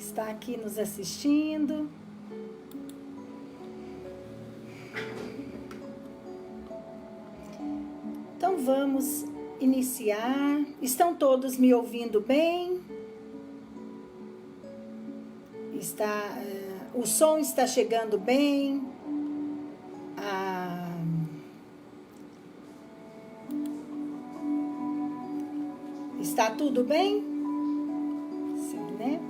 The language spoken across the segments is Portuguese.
está aqui nos assistindo. Então vamos iniciar. Estão todos me ouvindo bem? O som está chegando bem? Está tudo bem? Sim, né?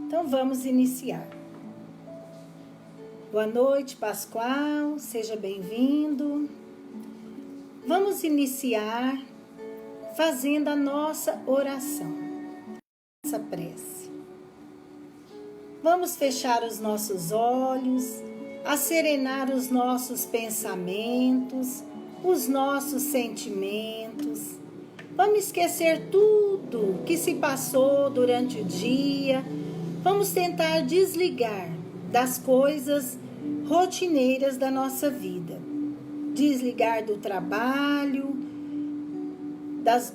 Então vamos iniciar. Boa noite, Pascoal, seja bem-vindo. Vamos iniciar fazendo a nossa oração, nossa prece. Vamos fechar os nossos olhos, acerenar os nossos pensamentos, os nossos sentimentos. Vamos esquecer tudo que se passou durante o dia. Vamos tentar desligar das coisas rotineiras da nossa vida. Desligar do trabalho,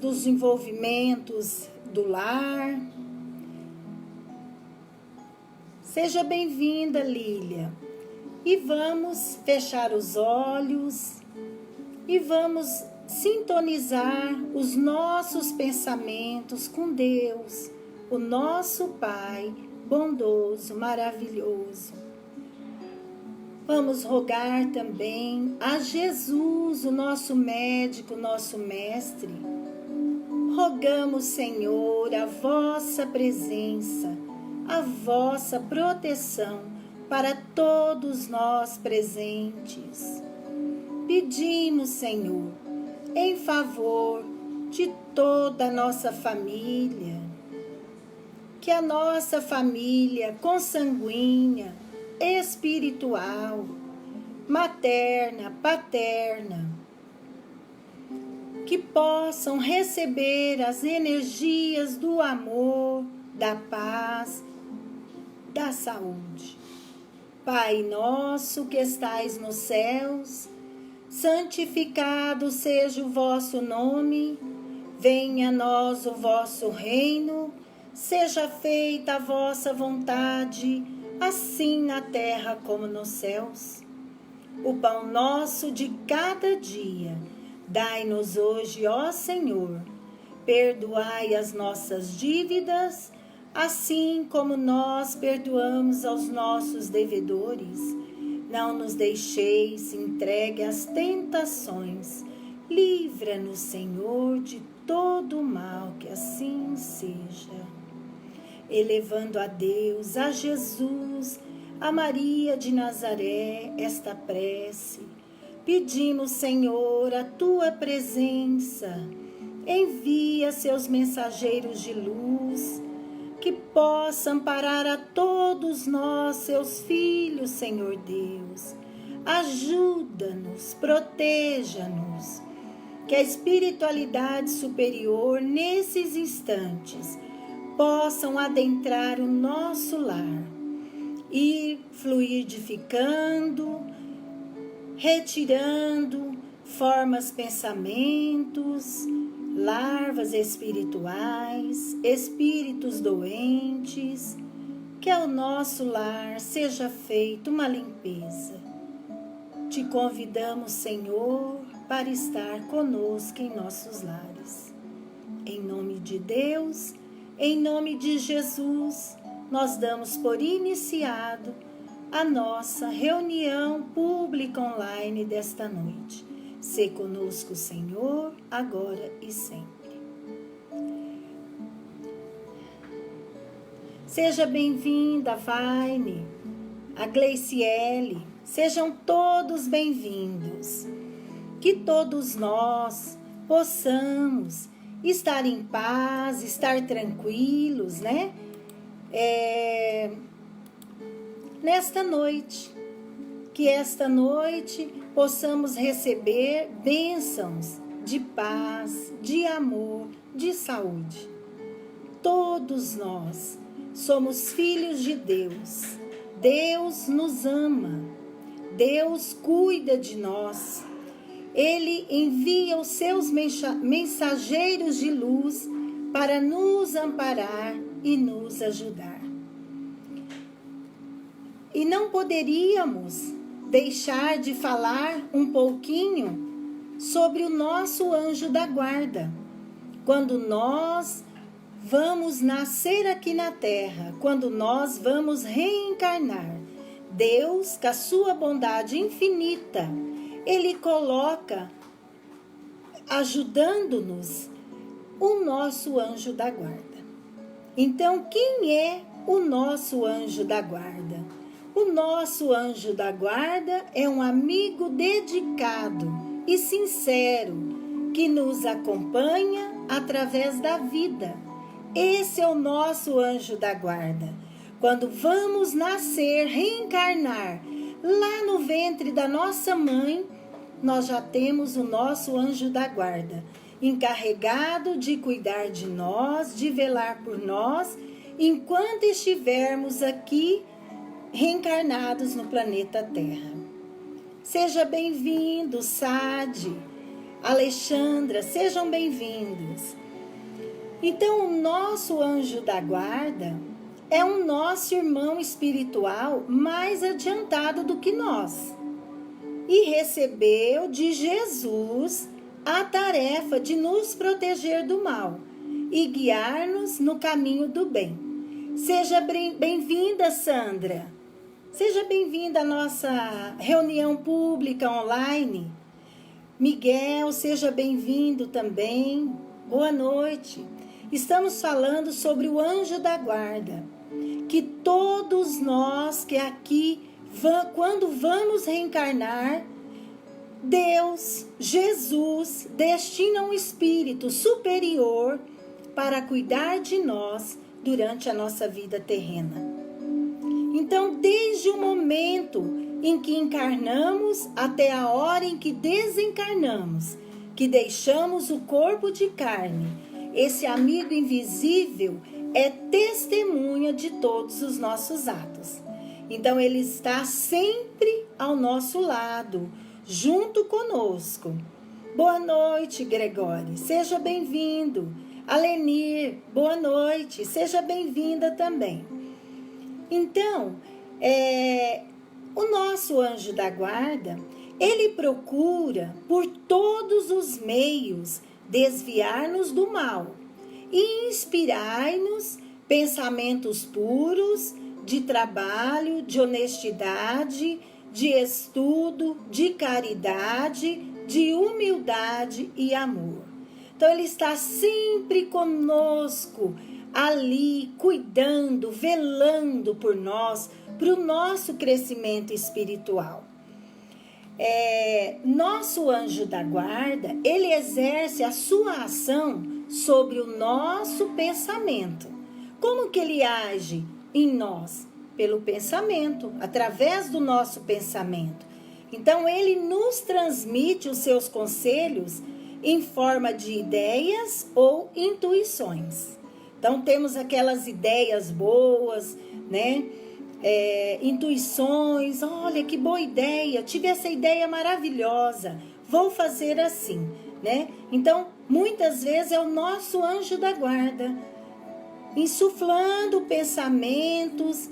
dos envolvimentos do lar. Seja bem-vinda, Lília. E vamos fechar os olhos e vamos sintonizar os nossos pensamentos com Deus, o nosso Pai bondoso, maravilhoso. Vamos rogar também a Jesus, o nosso médico, nosso mestre. Rogamos, Senhor, a vossa presença, a vossa proteção para todos nós presentes. Pedimos, Senhor, em favor de toda a nossa família, que a nossa família consanguínea, espiritual, materna, paterna, que possam receber as energias do amor, da paz, da saúde. Pai nosso que estais nos céus, santificado seja o vosso nome, venha a nós o vosso reino, seja feita a vossa vontade, assim na terra como nos céus. O pão nosso de cada dia, dai-nos hoje, ó Senhor. Perdoai as nossas dívidas, assim como nós perdoamos aos nossos devedores. Não nos deixeis entregue às tentações. Livra-nos, Senhor, de todo o mal, que assim seja. Elevando a Deus, a Jesus, a Maria de Nazaré, esta prece, pedimos, Senhor, a tua presença. Envia seus mensageiros de luz, que possam amparar a todos nós, seus filhos, Senhor Deus. Ajuda-nos, proteja-nos, que a espiritualidade superior, nesses instantes, possam adentrar o nosso lar e fluidificando, retirando formas, pensamentos, larvas espirituais, espíritos doentes, que ao nosso lar seja feita uma limpeza. Te convidamos, Senhor, para estar conosco em nossos lares. Em nome de Deus, em nome de Jesus, nós damos por iniciado a nossa reunião pública online desta noite. Sê conosco, Senhor, agora e sempre. Seja bem-vinda, Vaine, a Gleiciele, sejam todos bem-vindos. Que todos nós possamos estar em paz, estar tranquilos, né? Nesta noite, que esta noite possamos receber bênçãos de paz, de amor, de saúde. Todos nós somos filhos de Deus. Deus nos ama. Deus cuida de nós. Ele envia os seus mensageiros de luz para nos amparar e nos ajudar. E não poderíamos deixar de falar um pouquinho sobre o nosso anjo da guarda. Quando nós vamos nascer aqui na Terra, quando nós vamos reencarnar, Deus, com a sua bondade infinita, Ele coloca, ajudando-nos, o nosso anjo da guarda. Então, quem é o nosso anjo da guarda? O nosso anjo da guarda é um amigo dedicado e sincero que nos acompanha através da vida. Esse é o nosso anjo da guarda. Quando vamos nascer, reencarnar, lá no ventre da nossa mãe, nós já temos o nosso anjo da guarda, encarregado de cuidar de nós, de velar por nós, enquanto estivermos aqui reencarnados no planeta Terra. Seja bem-vindo, Sade, Alexandra, sejam bem-vindos. Então, o nosso anjo da guarda é o nosso irmão espiritual mais adiantado do que nós. E recebeu de Jesus a tarefa de nos proteger do mal e guiar-nos no caminho do bem. Seja bem-vinda, Sandra. Seja bem-vinda à nossa reunião pública online. Miguel, seja bem-vindo também. Boa noite. Estamos falando sobre o anjo da guarda, que todos nós que aqui, quando vamos reencarnar, Deus, Jesus, destina um espírito superior para cuidar de nós durante a nossa vida terrena. Então, desde o momento em que encarnamos até a hora em que desencarnamos, que deixamos o corpo de carne, esse amigo invisível é testemunha de todos os nossos atos. Então, ele está sempre ao nosso lado, junto conosco. Boa noite, Gregório. Seja bem-vindo. Alenir, boa noite. Seja bem-vinda também. Então, o nosso anjo da guarda, ele procura por todos os meios desviar-nos do mal e inspirar-nos pensamentos puros de trabalho, de honestidade, de estudo, de caridade, de humildade e amor. Então, ele está sempre conosco, ali, cuidando, velando por nós, para o nosso crescimento espiritual. Nosso anjo da guarda, ele exerce a sua ação sobre o nosso pensamento. Como que ele age em nós? Pelo pensamento, através do nosso pensamento. Então, ele nos transmite os seus conselhos em forma de ideias ou intuições. Então, temos aquelas ideias boas, né? Intuições, olha que boa ideia, tive essa ideia maravilhosa, vou fazer assim, né? Então, muitas vezes é o nosso anjo da guarda, insuflando pensamentos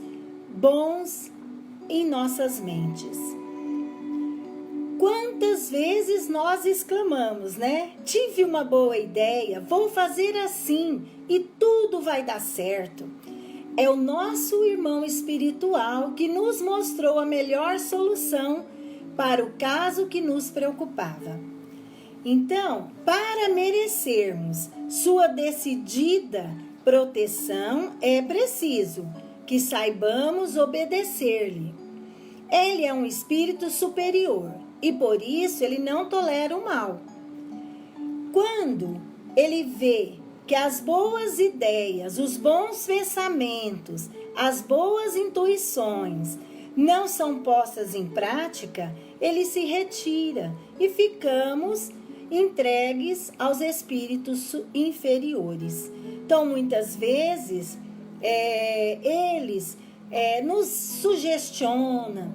bons em nossas mentes. Quantas vezes nós exclamamos, né? Tive uma boa ideia, vou fazer assim e tudo vai dar certo. É o nosso irmão espiritual que nos mostrou a melhor solução para o caso que nos preocupava. Então, para merecermos sua decidida proteção, é preciso que saibamos obedecer-lhe. Ele é um espírito superior e por isso ele não tolera o mal. Quando ele vê que as boas ideias, os bons pensamentos, as boas intuições não são postas em prática, ele se retira e ficamos entregues aos espíritos inferiores. Então, muitas vezes, eles nos sugestionam,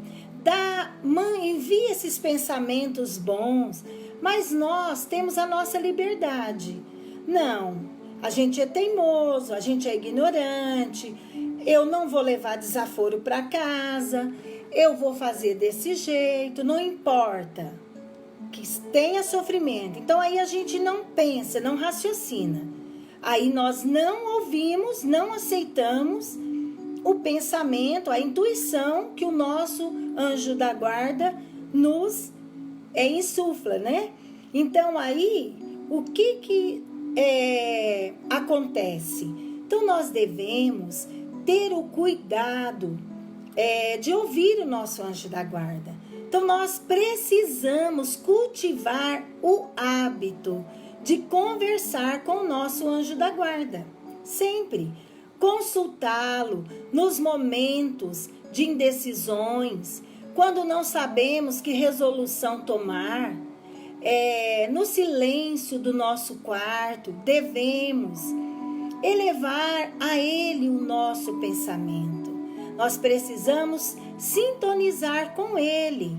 envia esses pensamentos bons, mas nós temos a nossa liberdade. Não, a gente é teimoso, a gente é ignorante, eu não vou levar desaforo para casa, eu vou fazer desse jeito, não importa que tenha sofrimento. Então aí a gente não pensa, não raciocina. Aí nós não ouvimos, não aceitamos o pensamento, a intuição que o nosso anjo da guarda nos insufla, né? Então aí, o que acontece? Então nós devemos ter o cuidado de ouvir o nosso anjo da guarda. Então nós precisamos cultivar o hábito de conversar com o nosso anjo da guarda, sempre. Consultá-lo nos momentos de indecisões, quando não sabemos que resolução tomar, no silêncio do nosso quarto, devemos elevar a ele o nosso pensamento. Nós precisamos sintonizar com ele,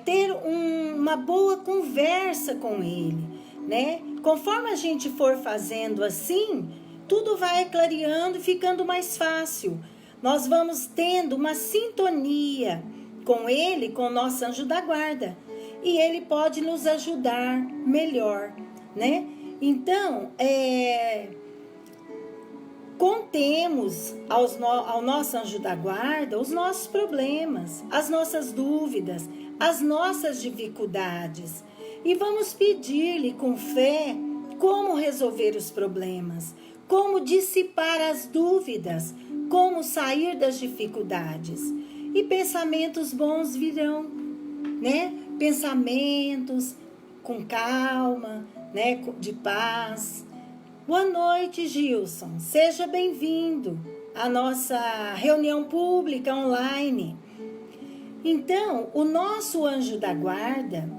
ter uma boa conversa com ele, né? Conforme a gente for fazendo assim, tudo vai clareando e ficando mais fácil. Nós vamos tendo uma sintonia com ele, com o nosso anjo da guarda. E ele pode nos ajudar melhor, né? Então, contemos ao nosso anjo da guarda os nossos problemas, as nossas dúvidas, as nossas dificuldades. E vamos pedir-lhe com fé como resolver os problemas, como dissipar as dúvidas, como sair das dificuldades. E pensamentos bons virão, né? Pensamentos com calma, né? De paz. Boa noite, Gilson. Seja bem-vindo à nossa reunião pública online. Então, o nosso anjo da guarda,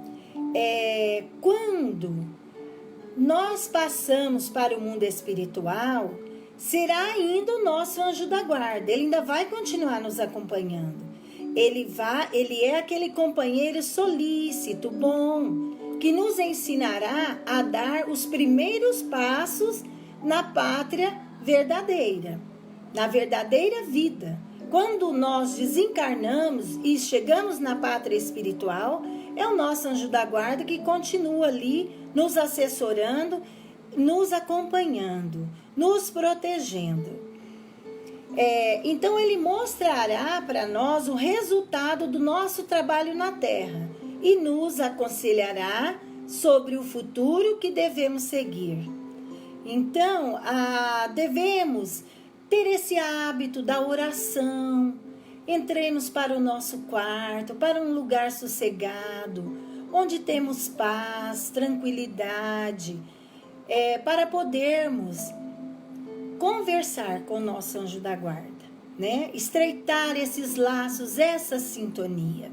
quando nós passamos para o mundo espiritual, será ainda o nosso anjo da guarda. Ele ainda vai continuar nos acompanhando. Ele é aquele companheiro solícito, bom, que nos ensinará a dar os primeiros passos na pátria verdadeira, na verdadeira vida. Quando nós desencarnamos e chegamos na pátria espiritual, é o nosso anjo da guarda que continua ali nos assessorando, nos acompanhando, nos protegendo. Então ele mostrará para nós o resultado do nosso trabalho na Terra e nos aconselhará sobre o futuro que devemos seguir. Então, devemos ter esse hábito da oração. Entremos para o nosso quarto, para um lugar sossegado, onde temos paz, tranquilidade, para podermos conversar com o nosso anjo da guarda, né? Estreitar esses laços, essa sintonia.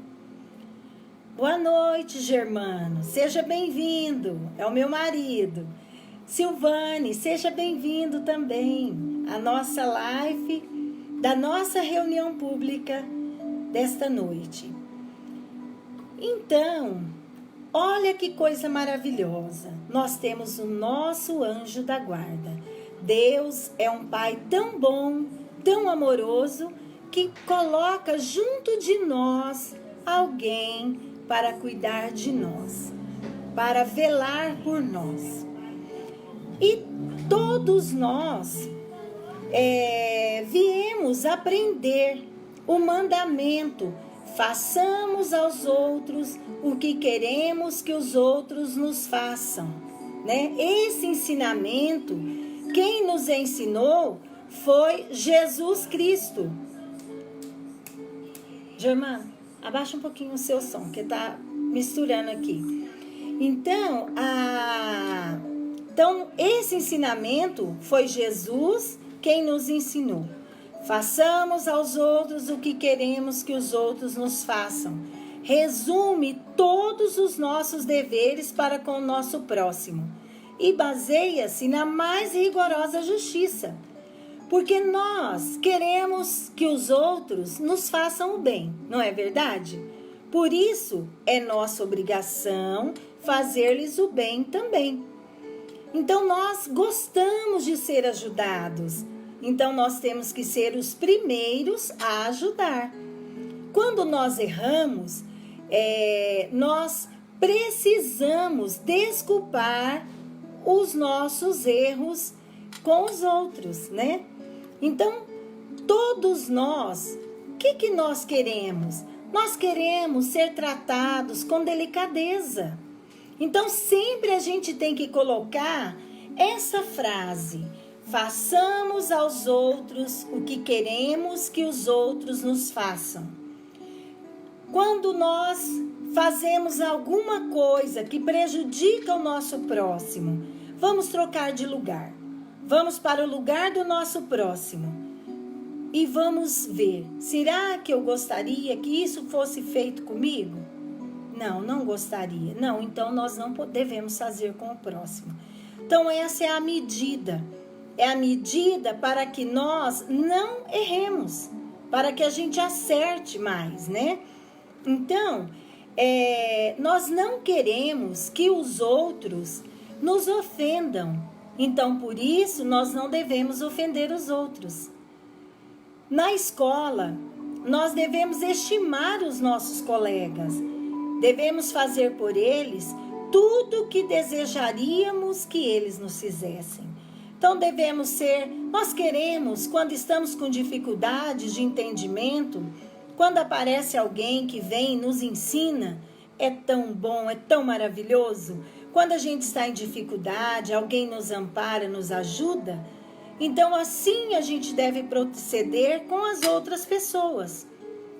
Boa noite, Germano. Seja bem-vindo. É o meu marido. Silvane, seja bem-vindo também à nossa live da nossa reunião pública desta noite. Então, olha que coisa maravilhosa. Nós temos o nosso anjo da guarda. Deus é um Pai tão bom, tão amoroso, que coloca junto de nós alguém para cuidar de nós, para velar por nós. E todos nós viemos aprender o mandamento: façamos aos outros o que queremos que os outros nos façam, né? Esse ensinamento, quem nos ensinou foi Jesus Cristo. Germano, abaixa um pouquinho o seu som, que tá misturando aqui. Então, esse ensinamento foi Jesus quem nos ensinou. Façamos aos outros o que queremos que os outros nos façam. Resume todos os nossos deveres para com o nosso próximo e baseia-se na mais rigorosa justiça, porque nós queremos que os outros nos façam o bem, não é verdade? Por isso, é nossa obrigação fazer-lhes o bem também. Então, nós gostamos de ser ajudados. Então, nós temos que ser os primeiros a ajudar. Quando nós erramos, nós precisamos desculpar os nossos erros com os outros, né? Então, todos nós, o que nós queremos? Nós queremos ser tratados com delicadeza. Então, sempre a gente tem que colocar essa frase: façamos aos outros o que queremos que os outros nos façam. Quando nós fazemos alguma coisa que prejudica o nosso próximo, vamos trocar de lugar. Vamos para o lugar do nosso próximo e vamos ver, será que eu gostaria que isso fosse feito comigo? Não, não gostaria. Não, então nós não devemos fazer com o próximo. Então essa é a medida. É a medida para que nós não erremos, para que a gente acerte mais, né? Então, nós não queremos que os outros nos ofendam. Então, por isso, nós não devemos ofender os outros. Na escola, nós devemos estimar os nossos colegas. Devemos fazer por eles tudo o que desejaríamos que eles nos fizessem. Então, nós queremos, quando estamos com dificuldades de entendimento, quando aparece alguém que vem e nos ensina, é tão bom, é tão maravilhoso. Quando a gente está em dificuldade, alguém nos ampara, nos ajuda. Então, assim a gente deve proceder com as outras pessoas,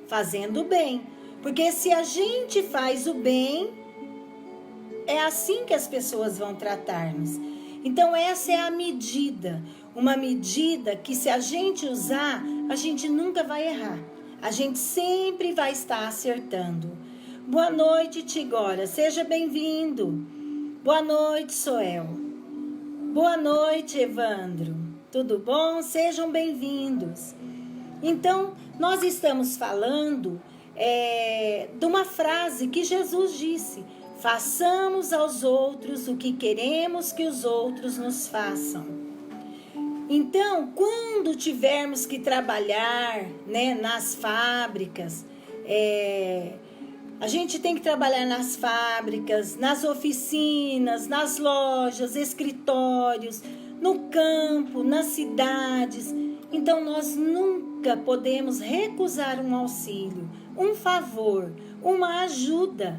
fazendo o bem. Porque se a gente faz o bem, é assim que as pessoas vão tratar-nos. Então, essa é a medida. Uma medida que, se a gente usar, a gente nunca vai errar. A gente sempre vai estar acertando. Boa noite, Tigora. Seja bem-vindo. Boa noite, Soel. Boa noite, Evandro. Tudo bom? Sejam bem-vindos. Então, nós estamos falando de uma frase que Jesus disse: façamos aos outros o que queremos que os outros nos façam. Então, quando tivermos que trabalhar, né, nas fábricas, a gente tem que trabalhar nas fábricas, nas oficinas, nas lojas, escritórios, no campo, nas cidades. Então, nós nunca podemos recusar um auxílio, um favor, uma ajuda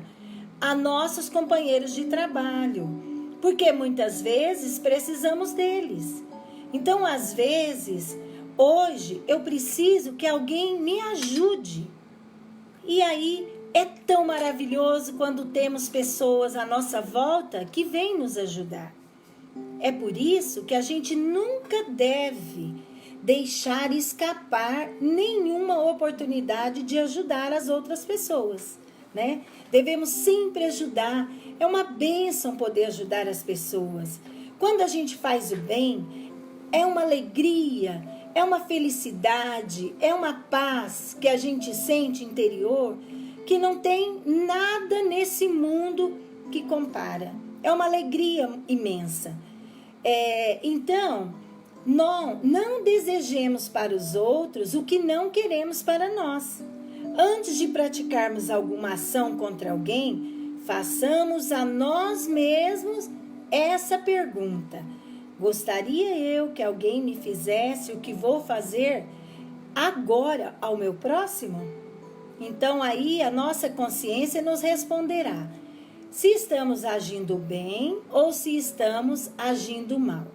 a nossos companheiros de trabalho, porque muitas vezes precisamos deles. Então, às vezes, hoje eu preciso que alguém me ajude. E aí é tão maravilhoso quando temos pessoas à nossa volta que vêm nos ajudar. É por isso que a gente nunca deve deixar escapar nenhuma oportunidade de ajudar as outras pessoas, né? Devemos sempre ajudar. É uma bênção poder ajudar as pessoas. Quando a gente faz o bem, é uma alegria, é uma felicidade, é uma paz que a gente sente interior, que não tem nada nesse mundo que compara. É uma alegria imensa. Então, não desejemos para os outros o que não queremos para nós. Antes de praticarmos alguma ação contra alguém, façamos a nós mesmos essa pergunta: gostaria eu que alguém me fizesse o que vou fazer agora ao meu próximo? Então aí a nossa consciência nos responderá se estamos agindo bem ou se estamos agindo mal,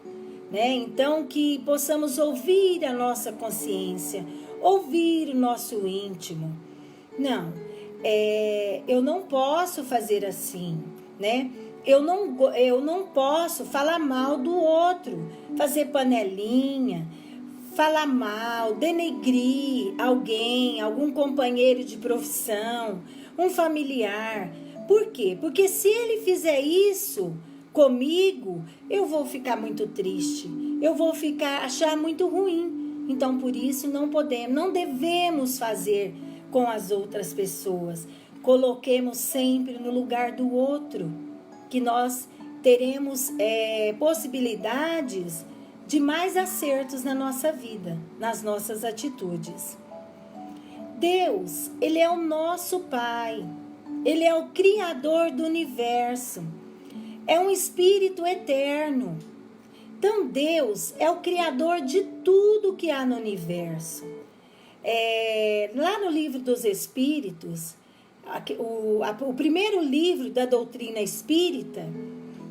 né? Então que possamos ouvir a nossa consciência, ouvir o nosso íntimo. Não, eu não posso fazer assim, né? Eu não posso falar mal do outro, fazer panelinha, falar mal, denegrir alguém, algum companheiro de profissão, um familiar. Por quê? Porque se ele fizer isso comigo, eu vou ficar muito triste, eu vou achar muito ruim. Então, por isso, não devemos fazer com as outras pessoas. coloquemos sempre no lugar do outro, que nós teremos possibilidades de mais acertos na nossa vida, nas nossas atitudes. Deus, Ele é o nosso Pai, Ele é o Criador do universo, é um Espírito eterno. Então, Deus é o Criador de tudo que há no universo. Lá no Livro dos Espíritos, o primeiro livro da doutrina espírita,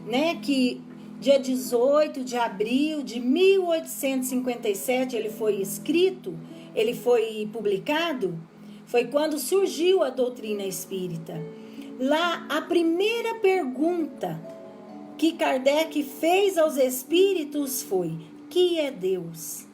né, que dia 18 de abril de 1857 ele foi escrito, ele foi publicado, foi quando surgiu a doutrina espírita. Lá, a primeira pergunta que Kardec fez aos espíritos foi: que é Deus?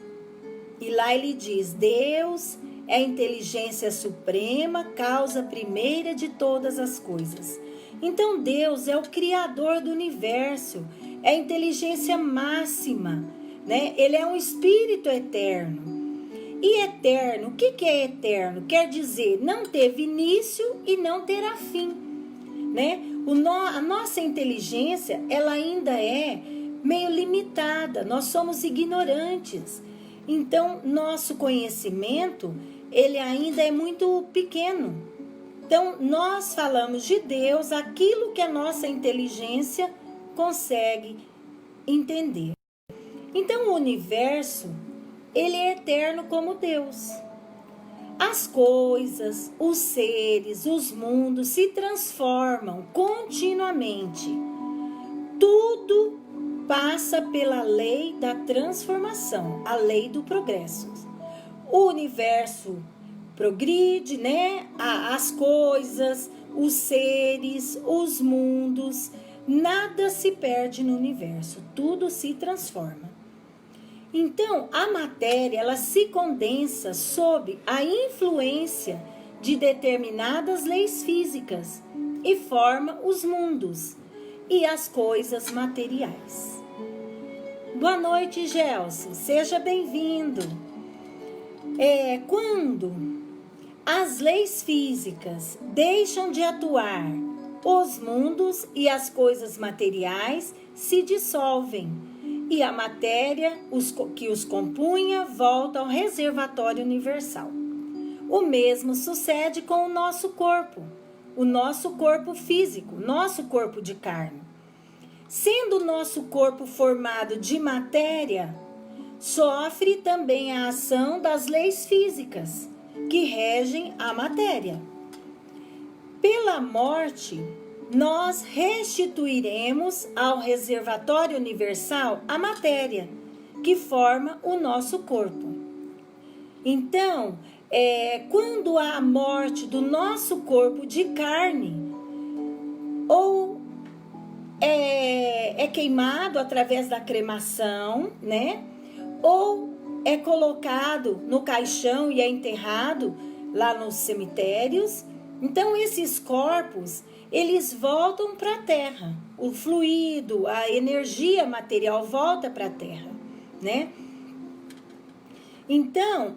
E lá ele diz: Deus é a inteligência suprema, causa primeira de todas as coisas. Então Deus é o Criador do universo, é a inteligência máxima, né? Ele é um Espírito eterno. E eterno, o que é eterno? Quer dizer, não teve início e não terá fim, né? A nossa inteligência, ela ainda é meio limitada, nós somos ignorantes. Então, nosso conhecimento, ele ainda é muito pequeno. Então, nós falamos de Deus aquilo que a nossa inteligência consegue entender. Então, o universo, ele é eterno como Deus. As coisas, os seres, os mundos se transformam continuamente. Tudo passa pela lei da transformação, a lei do progresso. O universo progride, né? As coisas, os seres, os mundos, nada se perde no universo, tudo se transforma. Então, a matéria, ela se condensa sob a influência de determinadas leis físicas e forma os mundos e as coisas materiais. Boa noite, Gelson, seja bem-vindo. Quando as leis físicas deixam de atuar, os mundos e as coisas materiais se dissolvem e a matéria que os compunha volta ao reservatório universal. O mesmo sucede com o nosso corpo físico, nosso corpo de carne. Sendo o nosso corpo formado de matéria, sofre também a ação das leis físicas que regem a matéria. Pela morte, nós restituiremos ao reservatório universal a matéria que forma o nosso corpo. Então, quando há a morte do nosso corpo de carne, ou é queimado através da cremação, né? Ou é colocado no caixão e é enterrado lá nos cemitérios. Então, esses corpos, eles voltam para a Terra. O fluido, a energia material volta para a Terra, né? Então,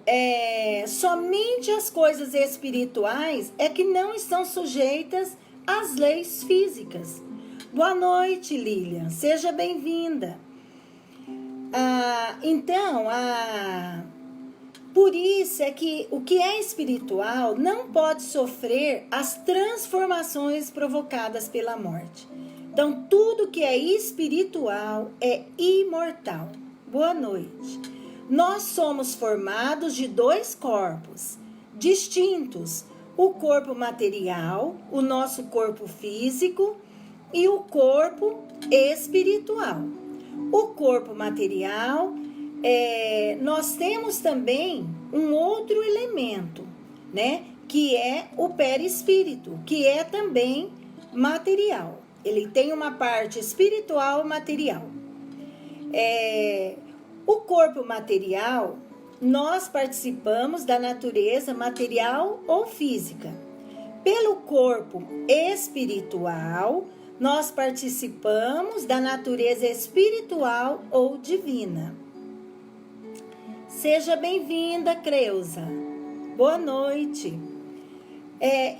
somente as coisas espirituais é que não estão sujeitas às leis físicas. Boa noite, Lilian. Seja bem-vinda. Por isso é que o que é espiritual não pode sofrer as transformações provocadas pela morte. Então, tudo que é espiritual é imortal. Boa noite. Nós somos formados de dois corpos distintos: o corpo material, o nosso corpo físico, e o corpo espiritual. O corpo material, nós temos também um outro elemento, né? Que é o perispírito, que é também material. Ele tem uma parte espiritual e material. O corpo material, nós participamos da natureza material ou física. Pelo corpo espiritual, nós participamos da natureza espiritual ou divina. Seja bem-vinda, Creuza. Boa noite.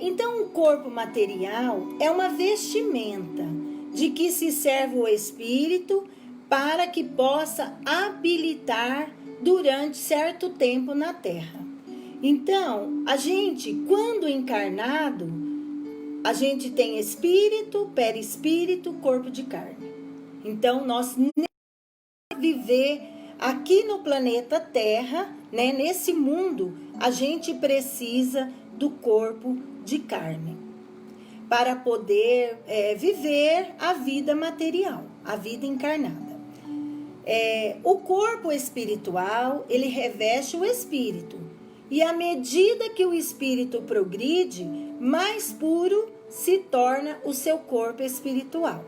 Então, o corpo material é uma vestimenta de que se serve o espírito para que possa habilitar durante certo tempo na Terra. Então, a gente, quando encarnado, a gente tem espírito, perispírito, corpo de carne. Então, nós viver aqui no planeta Terra, né, nesse mundo, a gente precisa do corpo de carne para poder viver a vida material, a vida encarnada. O corpo espiritual, ele reveste o espírito, e à medida que o espírito progride, mais puro se torna o seu corpo espiritual.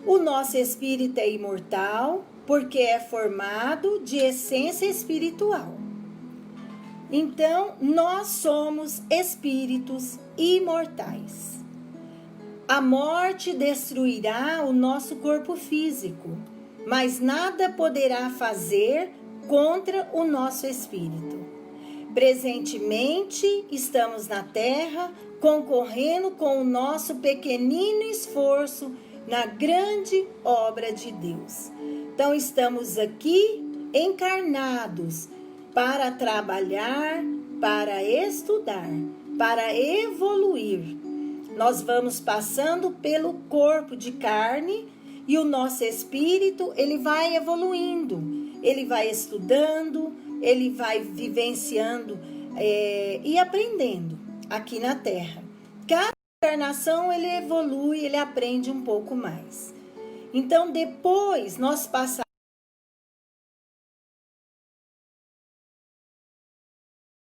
O nosso espírito é imortal porque é formado de essência espiritual. Então, nós somos espíritos imortais. A morte destruirá o nosso corpo físico, mas nada poderá fazer contra o nosso espírito. Presentemente, estamos na Terra concorrendo com o nosso pequenino esforço na grande obra de Deus. Então, estamos aqui encarnados para trabalhar, para estudar, para evoluir. Nós vamos passando pelo corpo de carne e o nosso espírito, ele vai evoluindo, ele vai estudando, ele vai vivenciando e aprendendo aqui na Terra. Cada encarnação ele evolui, ele aprende um pouco mais. Então, depois nós passamos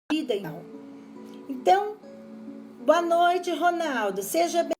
a vida. Então, boa noite, Ronaldo. Seja bem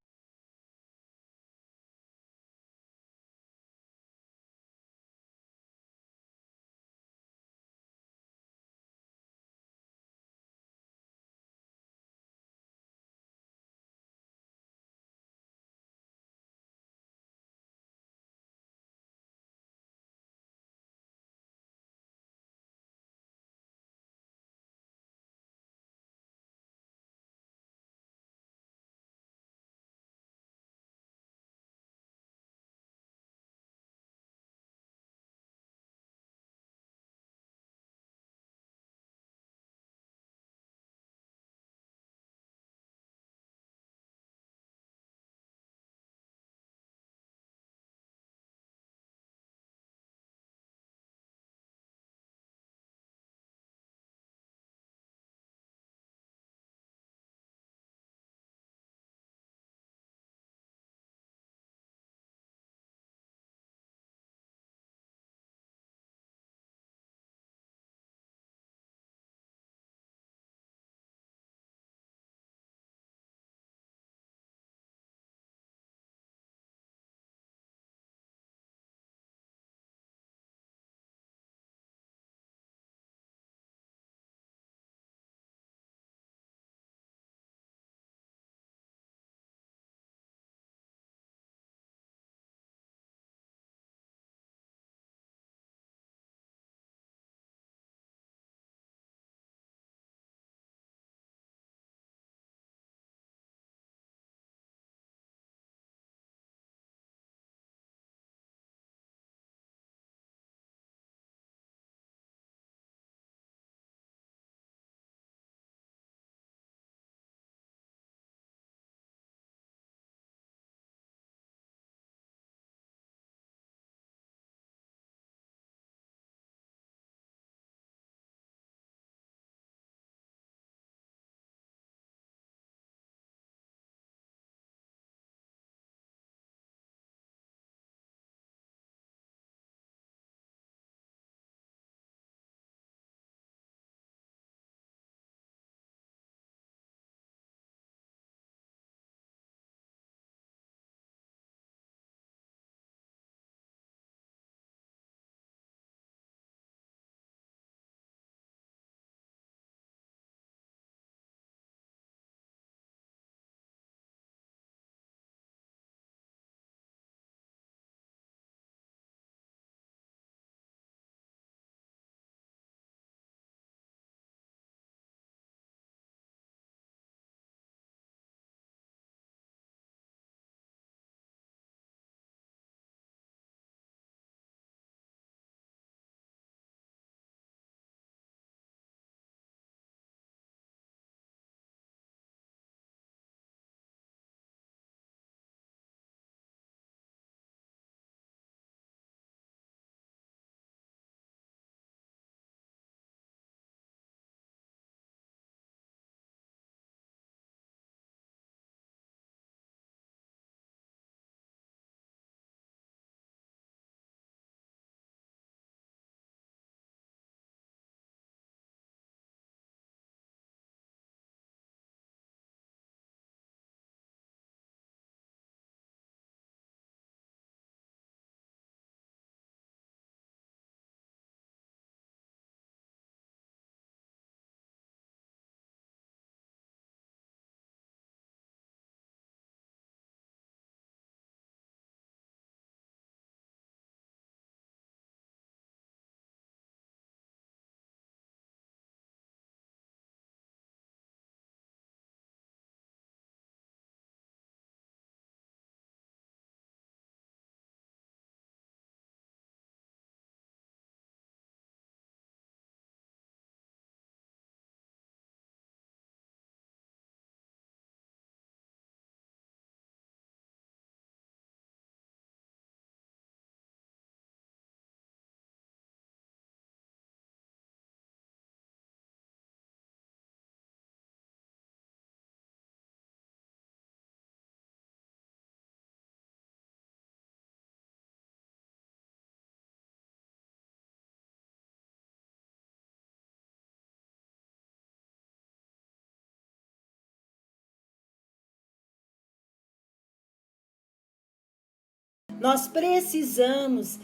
Nós precisamos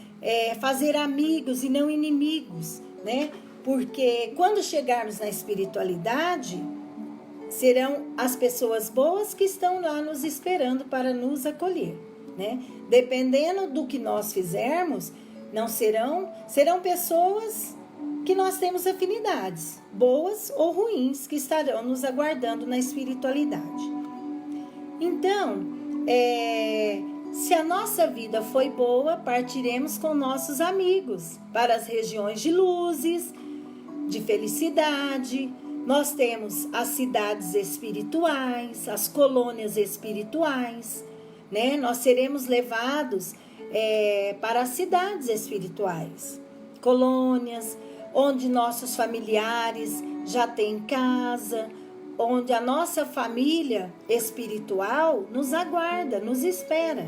fazer amigos e não inimigos, né? Porque quando chegarmos na espiritualidade, serão as pessoas boas que estão lá nos esperando para nos acolher, né? Dependendo do que nós fizermos, não serão pessoas que nós temos afinidades, boas ou ruins, que estarão nos aguardando na espiritualidade. Então, se a nossa vida foi boa, partiremos com nossos amigos para as regiões de luzes, de felicidade. Nós temos as cidades espirituais, as colônias espirituais, né? Nós seremos levados para as cidades espirituais, colônias, onde nossos familiares já têm casa, onde a nossa família espiritual nos aguarda, nos espera,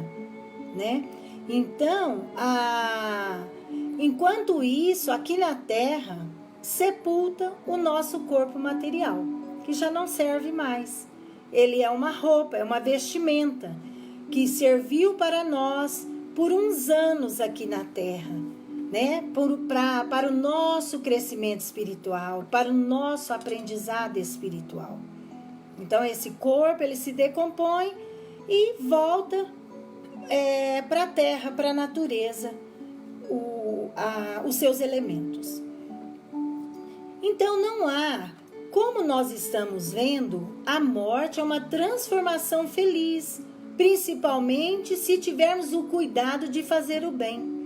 né? Então, enquanto isso, aqui na Terra, sepulta o nosso corpo material, que já não serve mais. Ele é uma roupa, é uma vestimenta, que serviu para nós por uns anos aqui na Terra, né? Para o nosso crescimento espiritual, para o nosso aprendizado espiritual. Então, esse corpo, ele se decompõe e volta para a Terra, para a natureza, os seus elementos. Então, não há, como nós estamos vendo, a morte é uma transformação feliz, principalmente se tivermos o cuidado de fazer o bem.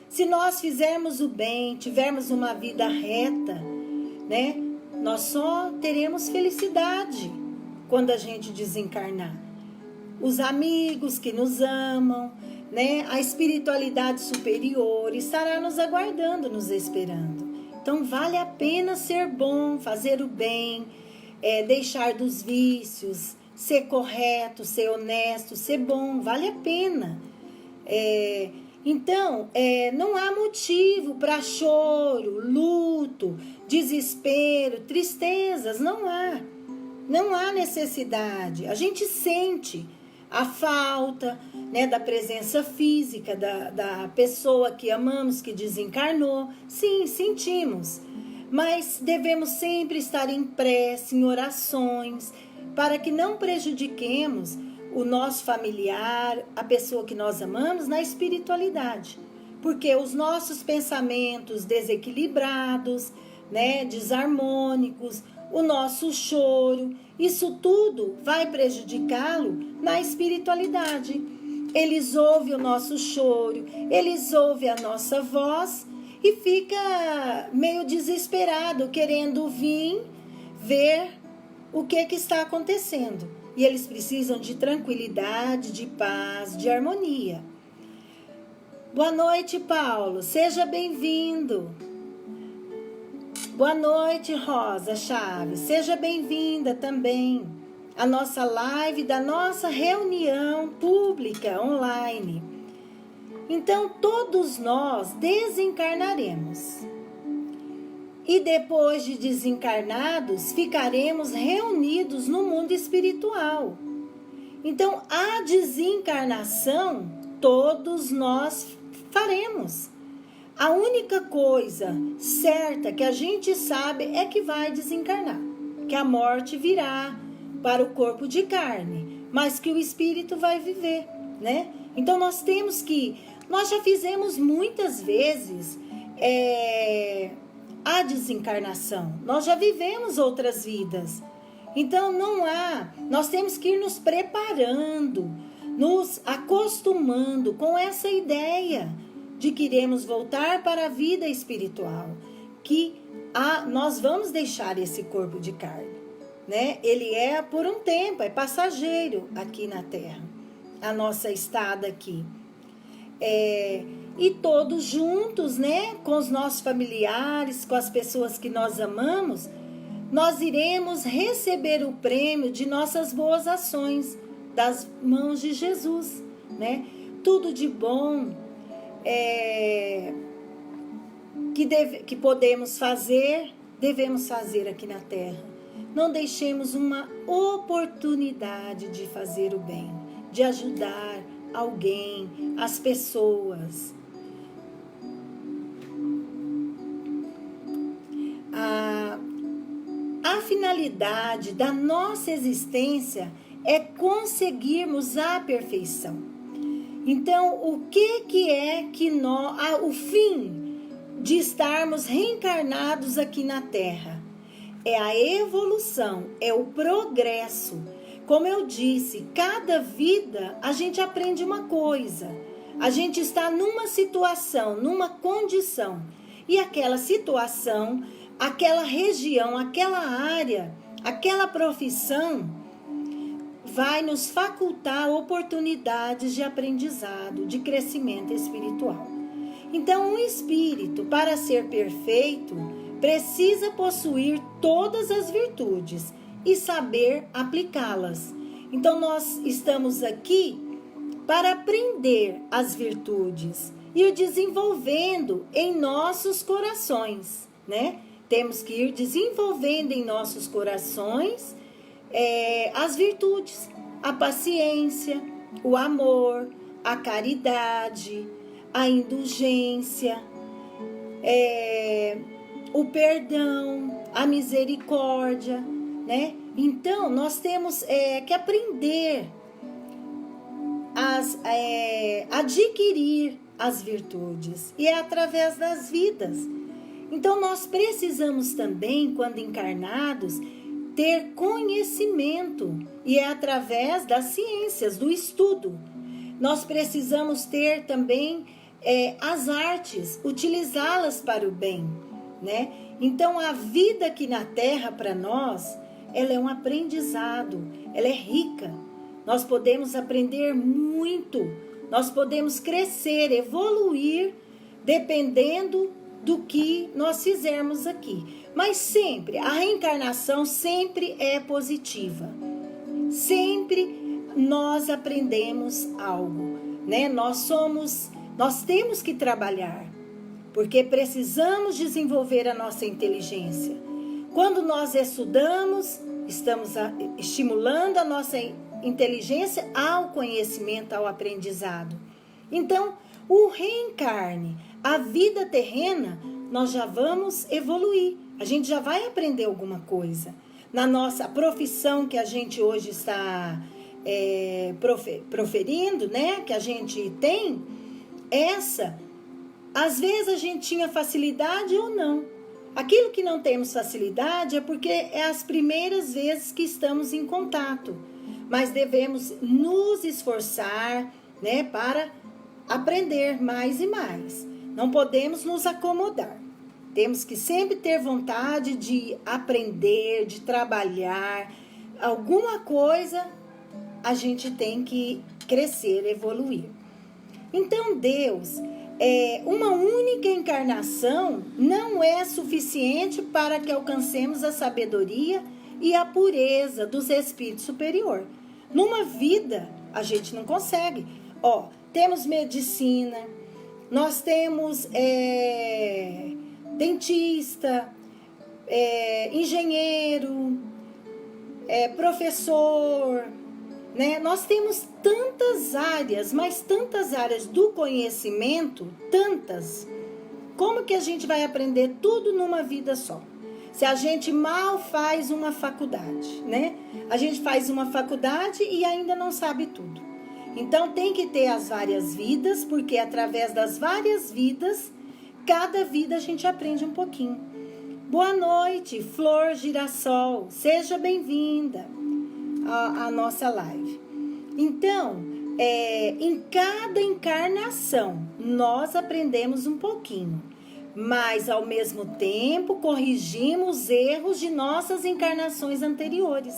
Se nós fizermos o bem, tivermos uma vida reta, né, nós só teremos felicidade quando a gente desencarnar. Os amigos que nos amam, né, a espiritualidade superior estará nos aguardando, nos esperando. Então, vale a pena ser bom, fazer o bem, deixar dos vícios, ser correto, ser honesto, ser bom, vale a pena. Então, não há motivo para choro, luto, desespero, tristezas, não há. Não há necessidade. A gente sente a falta, né, da presença física da pessoa que amamos, que desencarnou. Sim, sentimos. Mas devemos sempre estar em prece, em orações, para que não prejudiquemos o nosso familiar, a pessoa que nós amamos, na espiritualidade. Porque os nossos pensamentos desequilibrados, né, desarmônicos, o nosso choro, isso tudo vai prejudicá-lo na espiritualidade. Eles ouvem o nosso choro, eles ouvem a nossa voz e fica meio desesperado, querendo vir ver o que está acontecendo. E eles precisam de tranquilidade, de paz, de harmonia. Boa noite, Paulo. Seja bem-vindo. Boa noite, Rosa Chaves. Seja bem-vinda também à nossa live da nossa reunião pública online. Então, todos nós desencarnaremos. E depois de desencarnados, ficaremos reunidos no mundo espiritual. Então, a desencarnação, todos nós faremos. A única coisa certa que a gente sabe é que vai desencarnar, que a morte virá para o corpo de carne, mas que o espírito vai viver, né? Então, nós já fizemos muitas vezes a desencarnação. Nós já vivemos outras vidas. Então, nós temos que ir nos preparando, nos acostumando com essa ideia de que iremos voltar para a vida espiritual, que nós vamos deixar esse corpo de carne, né? Ele é por um tempo, é passageiro aqui na Terra, a nossa estada aqui. E todos juntos, né, com os nossos familiares, com as pessoas que nós amamos, nós iremos receber o prêmio de nossas boas ações das mãos de Jesus, né? Tudo de bom que podemos fazer, devemos fazer aqui na Terra. Não deixemos uma oportunidade de fazer o bem, de ajudar alguém, as pessoas. A finalidade da nossa existência é conseguirmos a perfeição. Então, o que é que o fim de estarmos reencarnados aqui na Terra? É a evolução, é o progresso. Como eu disse, cada vida a gente aprende uma coisa. A gente está numa situação, numa condição. E aquela situação, aquela região, aquela área, aquela profissão vai nos facultar oportunidades de aprendizado, de crescimento espiritual. Então, um espírito, para ser perfeito, precisa possuir todas as virtudes e saber aplicá-las. Então, nós estamos aqui para aprender as virtudes e ir desenvolvendo em nossos corações, né? Temos que ir desenvolvendo em nossos corações as virtudes, a paciência, o amor, a caridade, a indulgência, o perdão, a misericórdia, né? Então, nós temos que aprender a adquirir as virtudes, e é através das vidas. Então, nós precisamos também, quando encarnados, ter conhecimento, e é através das ciências, do estudo. Nós precisamos ter também as artes, utilizá-las para o bem, né? Então, a vida aqui na Terra, para nós, ela é um aprendizado, ela é rica. Nós podemos aprender muito, nós podemos crescer, evoluir, dependendo do que nós fizermos aqui. Mas sempre, a reencarnação sempre é positiva. Sempre nós aprendemos algo, né? Nós temos que trabalhar, porque precisamos desenvolver a nossa inteligência. Quando nós estudamos, estamos estimulando a nossa inteligência ao conhecimento, ao aprendizado. Então, o reencarne, a vida terrena, nós já vamos evoluir. A gente já vai aprender alguma coisa. Na nossa profissão que a gente hoje está proferindo, né? Que a gente tem, às vezes a gente tinha facilidade ou não. Aquilo que não temos facilidade é porque é as primeiras vezes que estamos em contato. Mas devemos nos esforçar, né, para aprender mais e mais. Não podemos nos acomodar. Temos que sempre ter vontade de aprender, de trabalhar. Alguma coisa a gente tem que crescer, evoluir. Então, Deus, uma única encarnação não é suficiente para que alcancemos a sabedoria e a pureza dos espíritos superiores. Numa vida, a gente não consegue. Temos medicina, nós temos dentista, engenheiro, professor, né? Nós temos tantas áreas, mas tantas áreas do conhecimento, tantas. Como que a gente vai aprender tudo numa vida só? Se a gente mal faz uma faculdade, né? A gente faz uma faculdade e ainda não sabe tudo. Então, tem que ter as várias vidas, porque através das várias vidas, cada vida a gente aprende um pouquinho. Boa noite, Flor Girassol. Seja bem-vinda à nossa live. Então, em cada encarnação, nós aprendemos um pouquinho. Mas, ao mesmo tempo, corrigimos erros de nossas encarnações anteriores,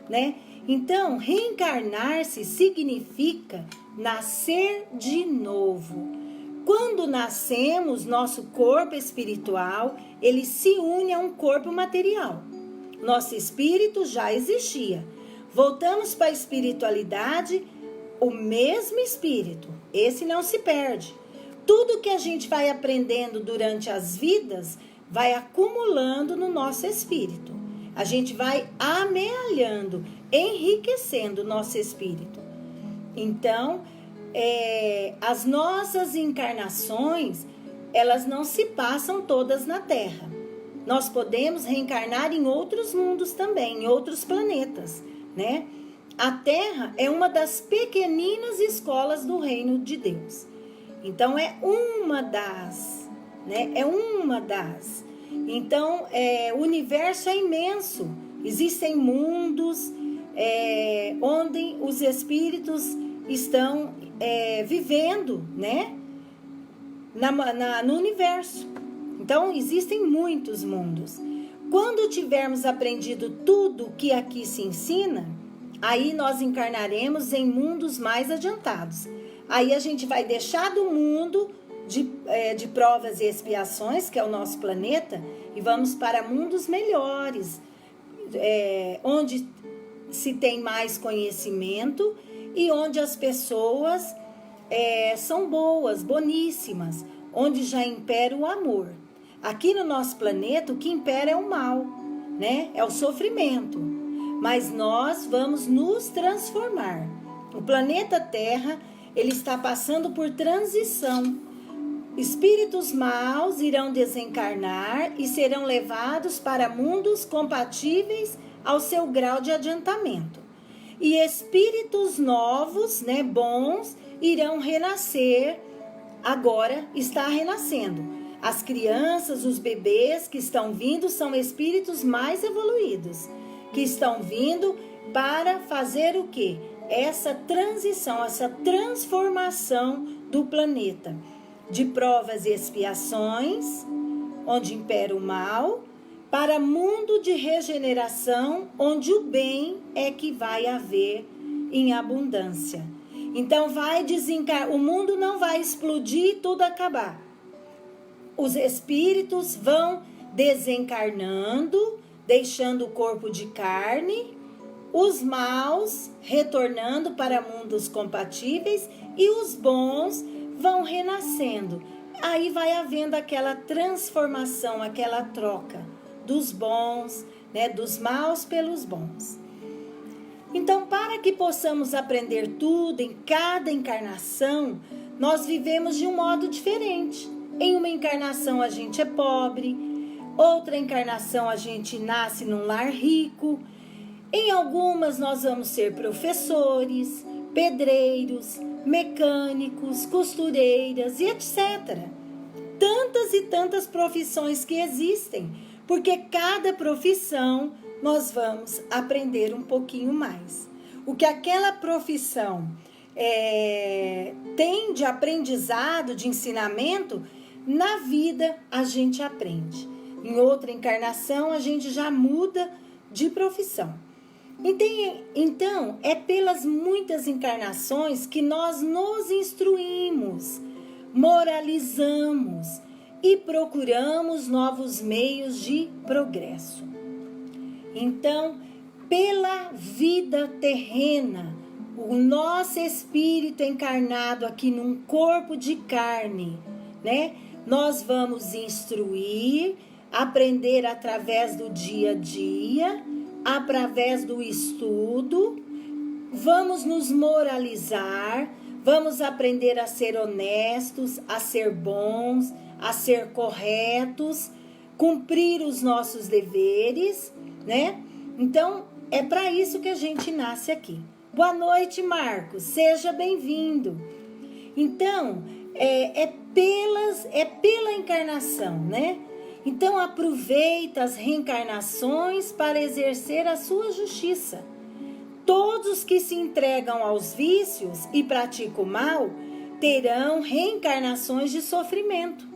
né? Então, reencarnar-se significa nascer de novo. Quando nascemos, nosso corpo espiritual, ele se une a um corpo material. Nosso espírito já existia. Voltamos para a espiritualidade, o mesmo espírito. Esse não se perde. Tudo que a gente vai aprendendo durante as vidas vai acumulando no nosso espírito. A gente vai amealhando, enriquecendo o nosso espírito. Então, as nossas encarnações, elas não se passam todas na Terra. Nós podemos reencarnar em outros mundos também, em outros planetas, né? A Terra é uma das pequeninas escolas do reino de Deus. Então, é uma das, né? Então, o universo é imenso. Existem mundos onde os espíritos estão vivendo, né? No universo. Então, existem muitos mundos. Quando tivermos aprendido tudo que aqui se ensina, aí nós encarnaremos em mundos mais adiantados. Aí a gente vai deixar do mundo de provas e expiações, que é o nosso planeta, e vamos para mundos melhores, onde se tem mais conhecimento e onde as pessoas são boas, boníssimas, onde já impera o amor. Aqui no nosso planeta, o que impera é o mal, né? É o sofrimento. Mas nós vamos nos transformar. O planeta Terra, ele está passando por transição. Espíritos maus irão desencarnar e serão levados para mundos compatíveis ao seu grau de adiantamento. E espíritos novos, né, bons, irão renascer. Agora está renascendo. As crianças, os bebês que estão vindo são espíritos mais evoluídos, que estão vindo para fazer o quê? Essa transição, essa transformação do planeta, de provas e expiações, onde impera o mal, para mundo de regeneração, onde o bem é que vai haver em abundância. Então o mundo não vai explodir e tudo acabar. Os espíritos vão desencarnando, deixando o corpo de carne, os maus retornando para mundos compatíveis e os bons vão renascendo. Aí vai havendo aquela transformação, aquela troca dos bons, né, dos maus pelos bons. Então, para que possamos aprender tudo em cada encarnação, nós vivemos de um modo diferente. Em uma encarnação a gente é pobre, outra encarnação a gente nasce num lar rico. Em algumas nós vamos ser professores, pedreiros, mecânicos, costureiras e etc. Tantas e tantas profissões que existem, porque cada profissão nós vamos aprender um pouquinho mais. O que aquela profissão tem de aprendizado, de ensinamento, na vida a gente aprende. Em outra encarnação a gente já muda de profissão. Então, é pelas muitas encarnações que nós nos instruímos, moralizamos e procuramos novos meios de progresso. Então, pela vida terrena, o nosso espírito encarnado aqui num corpo de carne, né? Nós vamos instruir, aprender através do dia a dia, através do estudo, vamos nos moralizar, vamos aprender a ser honestos, a ser bons, a ser corretos, cumprir os nossos deveres, né? Então, é para isso que a gente nasce aqui. Boa noite, Marcos. Seja bem-vindo. Então, é pela encarnação, né? Então, aproveita as reencarnações para exercer a sua justiça. Todos que se entregam aos vícios e praticam o mal terão reencarnações de sofrimento,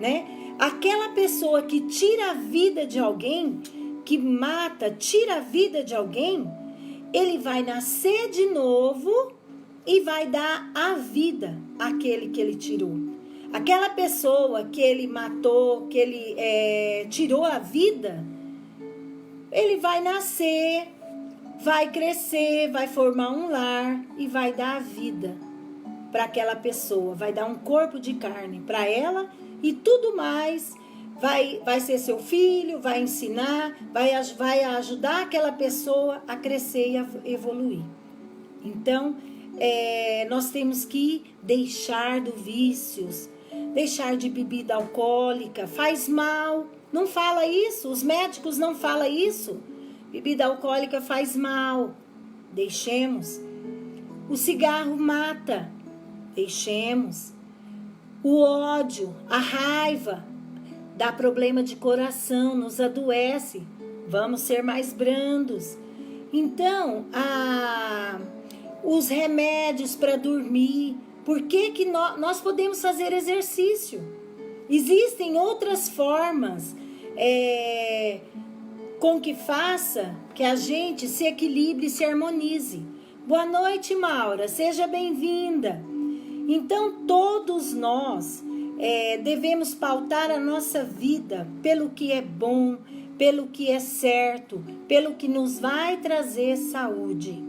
né? Aquela pessoa que tira a vida de alguém, que mata, tira a vida de alguém, ele vai nascer de novo e vai dar a vida àquele que ele tirou. Aquela pessoa que ele matou, que ele tirou a vida, ele vai nascer, vai crescer, vai formar um lar e vai dar a vida para aquela pessoa, vai dar um corpo de carne para ela e tudo mais, vai ser seu filho, vai ensinar, vai ajudar aquela pessoa a crescer e a evoluir. Então, nós temos que deixar do vícios, deixar de bebida alcoólica, faz mal. Não fala isso, os médicos não falam isso. Bebida alcoólica faz mal, deixemos. O cigarro mata, deixemos. O ódio, a raiva, dá problema de coração, nos adoece. Vamos ser mais brandos. Então, os remédios para dormir. Por que nós podemos fazer exercício? Existem outras formas com que faça que a gente se equilibre e se harmonize. Boa noite, Maura. Seja bem-vinda. Então, todos nós devemos pautar a nossa vida pelo que é bom, pelo que é certo, pelo que nos vai trazer saúde.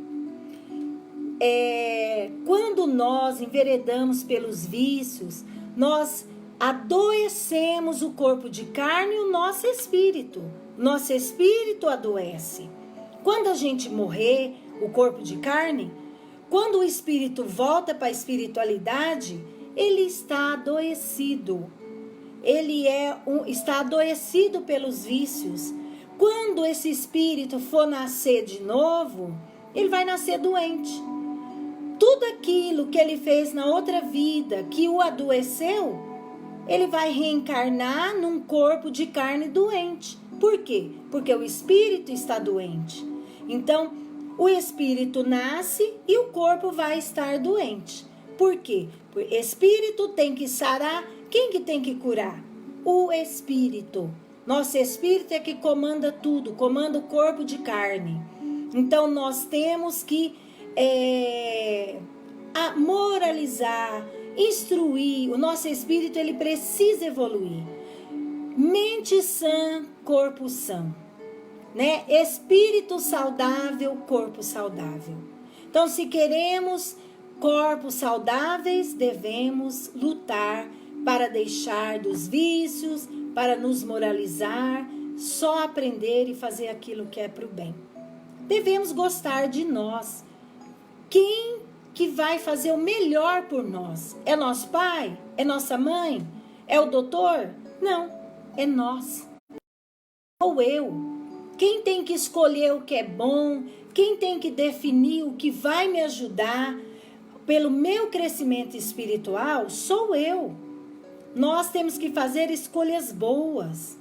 Quando nós enveredamos pelos vícios, nós adoecemos o corpo de carne e o nosso espírito. Nosso espírito adoece. Quando a gente morrer, o corpo de carne, quando o espírito volta para a espiritualidade, ele está adoecido. Ele está adoecido pelos vícios. Quando esse espírito for nascer de novo, ele vai nascer doente. Tudo aquilo que ele fez na outra vida, que o adoeceu, ele vai reencarnar num corpo de carne doente. Por quê? Porque o espírito está doente. Então, o espírito nasce e o corpo vai estar doente. Por quê? Porque o espírito tem que sarar. Quem que tem que curar? O espírito. Nosso espírito é que comanda tudo, comanda o corpo de carne. Então, nós temos que moralizar, instruir. O nosso espírito, ele precisa evoluir. Mente sã, corpo sã. Né? Espírito saudável, corpo saudável. Então, se queremos corpos saudáveis, devemos lutar para deixar dos vícios, para nos moralizar, só aprender e fazer aquilo que é para o bem. Devemos gostar de nós. Quem que vai fazer o melhor por nós? É nosso pai? É nossa mãe? É o doutor? Não, é nós. Ou eu. Quem tem que escolher o que é bom, quem tem que definir o que vai me ajudar pelo meu crescimento espiritual, sou eu. Nós temos que fazer escolhas boas,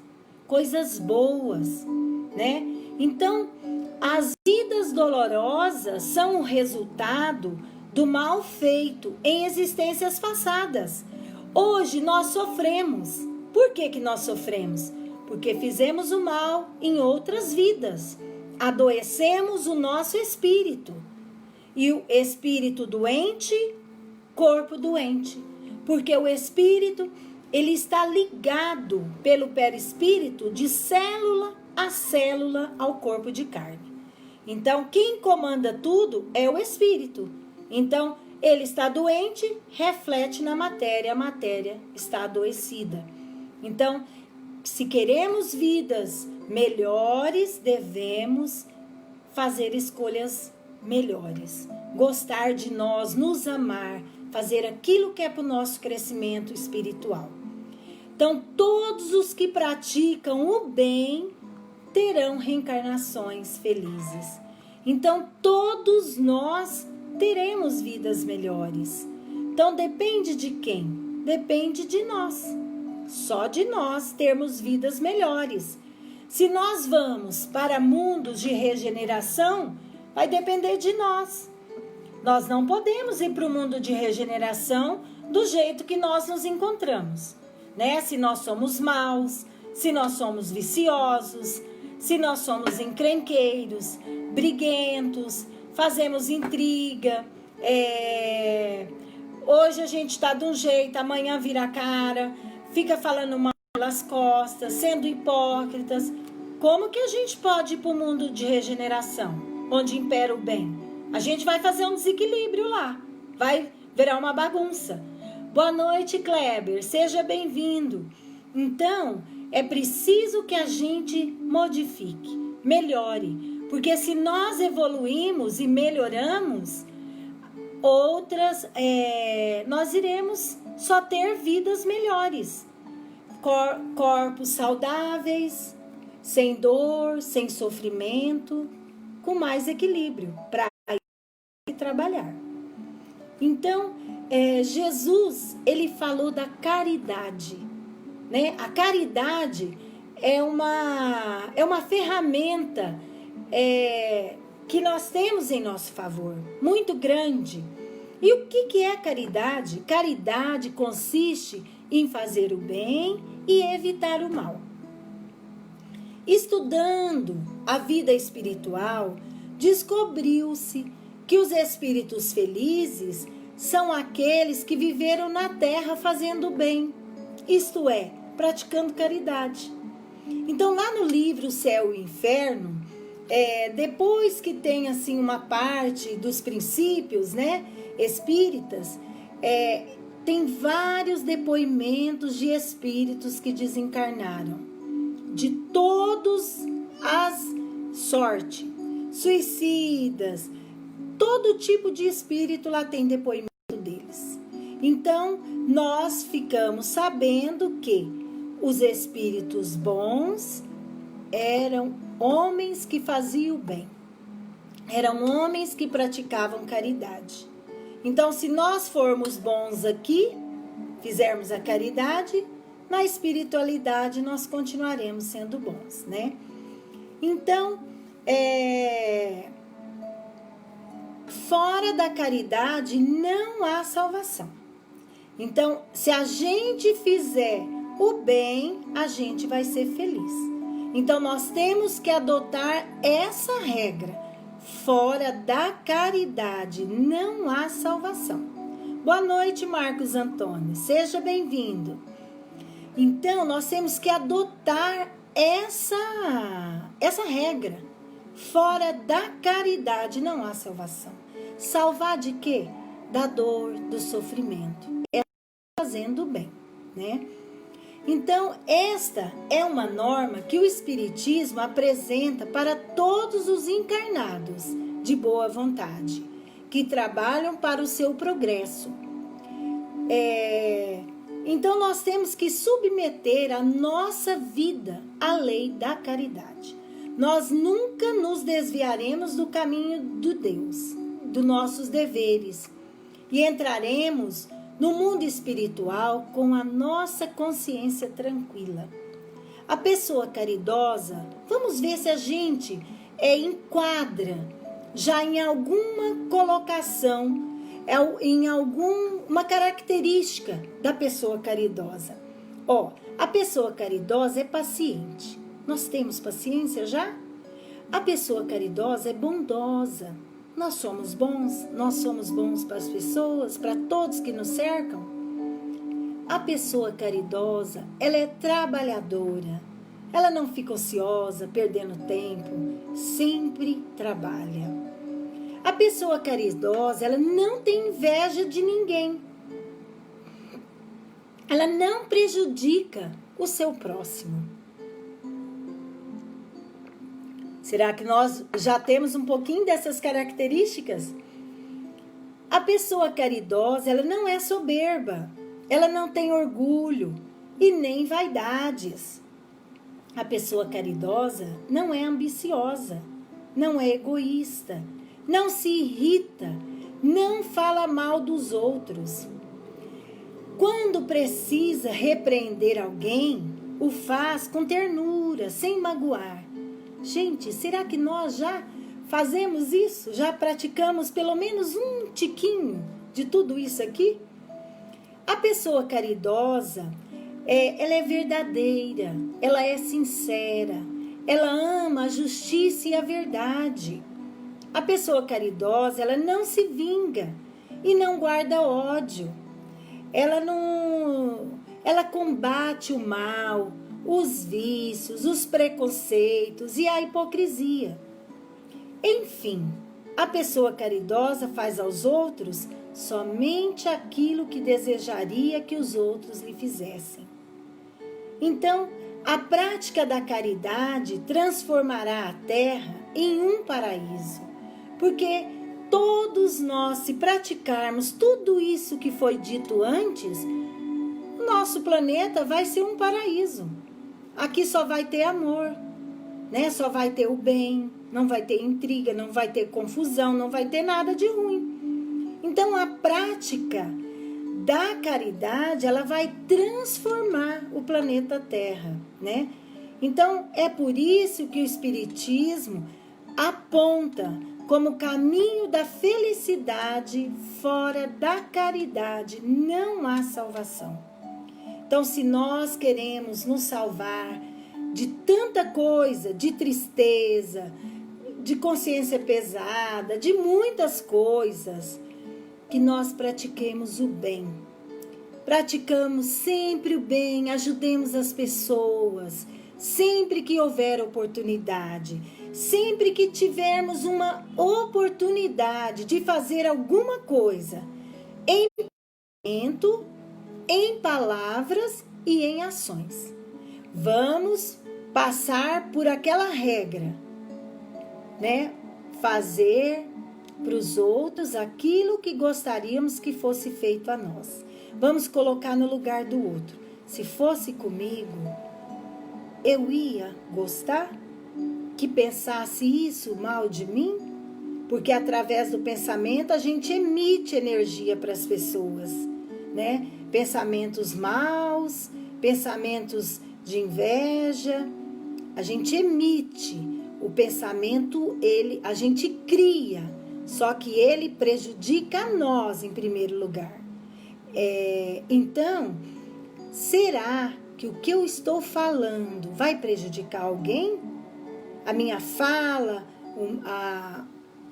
coisas boas, né? Então, as vidas dolorosas são o resultado do mal feito em existências passadas. Hoje nós sofremos. Por que nós sofremos? Porque fizemos o mal em outras vidas. Adoecemos o nosso espírito. E o espírito doente, corpo doente. Porque o espírito, ele está ligado pelo perispírito de célula a célula ao corpo de carne. Então, quem comanda tudo é o espírito. Então, ele está doente, reflete na matéria, a matéria está adoecida. Então, se queremos vidas melhores, devemos fazer escolhas melhores. Gostar de nós, nos amar, fazer aquilo que é para o nosso crescimento espiritual. Então, todos os que praticam o bem terão reencarnações felizes. Então, todos nós teremos vidas melhores. Então, depende de quem? Depende de nós. Só de nós termos vidas melhores. Se nós vamos para mundos de regeneração, vai depender de nós. Nós não podemos ir para o mundo de regeneração do jeito que nós nos encontramos, né? Se nós somos maus, se nós somos viciosos, se nós somos encrenqueiros, briguentos, fazemos intriga, hoje a gente está de um jeito, amanhã vira a cara, fica falando mal pelas costas, sendo hipócritas. Como que a gente pode ir para o mundo de regeneração, onde impera o bem? A gente vai fazer um desequilíbrio lá, vai virar uma bagunça. Boa noite, Kleber, seja bem-vindo. Então, é preciso que a gente modifique, melhore, porque se nós evoluímos e melhoramos, outras nós iremos só ter vidas melhores, corpos saudáveis, sem dor, sem sofrimento, com mais equilíbrio para trabalhar. Então, Jesus, ele falou da caridade, né? A caridade é uma ferramenta que nós temos em nosso favor, muito grande. E o que é caridade? Caridade consiste em fazer o bem e evitar o mal. Estudando a vida espiritual, descobriu-se que os espíritos felizes são aqueles que viveram na terra fazendo o bem, isto é, praticando caridade. Então, lá no livro Céu e Inferno, depois que tem assim uma parte dos princípios, né, espíritas, tem vários depoimentos de espíritos que desencarnaram, de todas as sortes, suicidas, todo tipo de espírito lá tem depoimento deles. Então, nós ficamos sabendo que os espíritos bons eram homens que faziam o bem. Eram homens que praticavam caridade. Então, se nós formos bons aqui, fizermos a caridade, na espiritualidade nós continuaremos sendo bons, né? Então, fora da caridade não há salvação. Então, se a gente fizer o bem, a gente vai ser feliz. Então, nós temos que adotar essa regra. Fora da caridade não há salvação. Boa noite, Marcos Antônio. Seja bem-vindo. Então, nós temos que adotar essa regra. Fora da caridade não há salvação. Salvar de quê? Da dor, do sofrimento. É fazendo o bem, né? Então, esta é uma norma que o Espiritismo apresenta para todos os encarnados de boa vontade, que trabalham para o seu progresso. Então, nós temos que submeter a nossa vida à lei da caridade. Nós nunca nos desviaremos do caminho de Deus, dos nossos deveres, e entraremos no mundo espiritual com a nossa consciência tranquila. A pessoa caridosa, vamos ver se a gente enquadra já em alguma colocação, em alguma característica da pessoa caridosa. A pessoa caridosa é paciente. Nós temos paciência já? A pessoa caridosa é bondosa. Nós somos bons para as pessoas, para todos que nos cercam. A pessoa caridosa, ela é trabalhadora. Ela não fica ociosa, perdendo tempo, sempre trabalha. A pessoa caridosa, ela não tem inveja de ninguém. Ela não prejudica o seu próximo. Será que nós já temos um pouquinho dessas características? A pessoa caridosa, ela não é soberba, ela não tem orgulho e nem vaidades. A pessoa caridosa não é ambiciosa, não é egoísta, não se irrita, não fala mal dos outros. Quando precisa repreender alguém, o faz com ternura, sem magoar. Gente, será que nós já fazemos isso? Já praticamos pelo menos um tiquinho de tudo isso aqui? A pessoa caridosa, ela é verdadeira, ela é sincera, ela ama a justiça e a verdade. A pessoa caridosa, ela não se vinga e não guarda ódio. Ela combate o mal, os vícios, os preconceitos e a hipocrisia. Enfim, a pessoa caridosa faz aos outros somente aquilo que desejaria que os outros lhe fizessem. Então, a prática da caridade transformará a terra em um paraíso, porque todos nós, se praticarmos tudo isso que foi dito antes, nosso planeta vai ser um paraíso. Aqui só vai ter amor, né? Só vai ter o bem, não vai ter intriga, não vai ter confusão, não vai ter nada de ruim. Então, a prática da caridade, ela vai transformar o planeta Terra, né? Então, é por isso que o Espiritismo aponta como caminho da felicidade. Fora da caridade não há salvação. Então, se nós queremos nos salvar de tanta coisa, de tristeza, de consciência pesada, de muitas coisas, que nós pratiquemos o bem. Praticamos sempre o bem, ajudemos as pessoas, sempre que houver oportunidade, sempre que tivermos uma oportunidade de fazer alguma coisa, em pensamento, em palavras e em ações. Vamos passar por aquela regra, né? Fazer para os outros aquilo que gostaríamos que fosse feito a nós. Vamos colocar no lugar do outro. Se fosse comigo, eu ia gostar que pensasse isso mal de mim? Porque através do pensamento a gente emite energia para as pessoas, né? Pensamentos maus, pensamentos de inveja, a gente emite. O pensamento, a gente cria, só que ele prejudica a nós em primeiro lugar. Então, será que o que eu estou falando vai prejudicar alguém? A minha fala,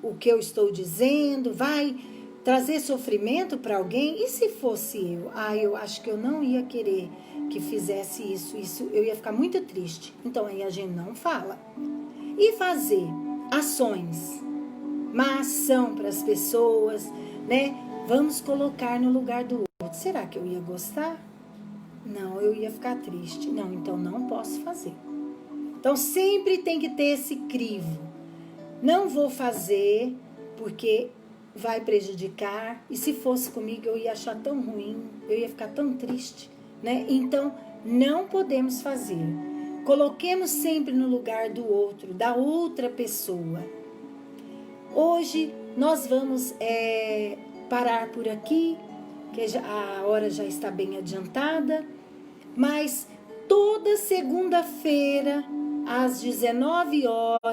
o que eu estou dizendo, vai trazer sofrimento para alguém? E se fosse eu? Eu acho que eu não ia querer que fizesse isso eu ia ficar muito triste. Então aí a gente não fala. E fazer ações, uma ação para as pessoas, né? Vamos colocar no lugar do outro. Será que eu ia gostar? Não, eu ia ficar triste. Não, então não posso fazer. Então sempre tem que ter esse crivo. Não vou fazer porque vai prejudicar. E se fosse comigo eu ia achar tão ruim, eu ia ficar tão triste, né? Então não podemos fazer. Coloquemos sempre no lugar do outro, da outra pessoa. Hoje nós vamos parar por aqui, que a hora já está bem adiantada, mas toda segunda-feira, às 19 horas,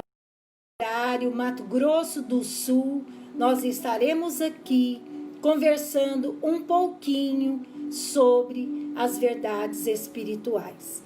horário Mato Grosso do Sul, nós estaremos aqui conversando um pouquinho sobre as verdades espirituais.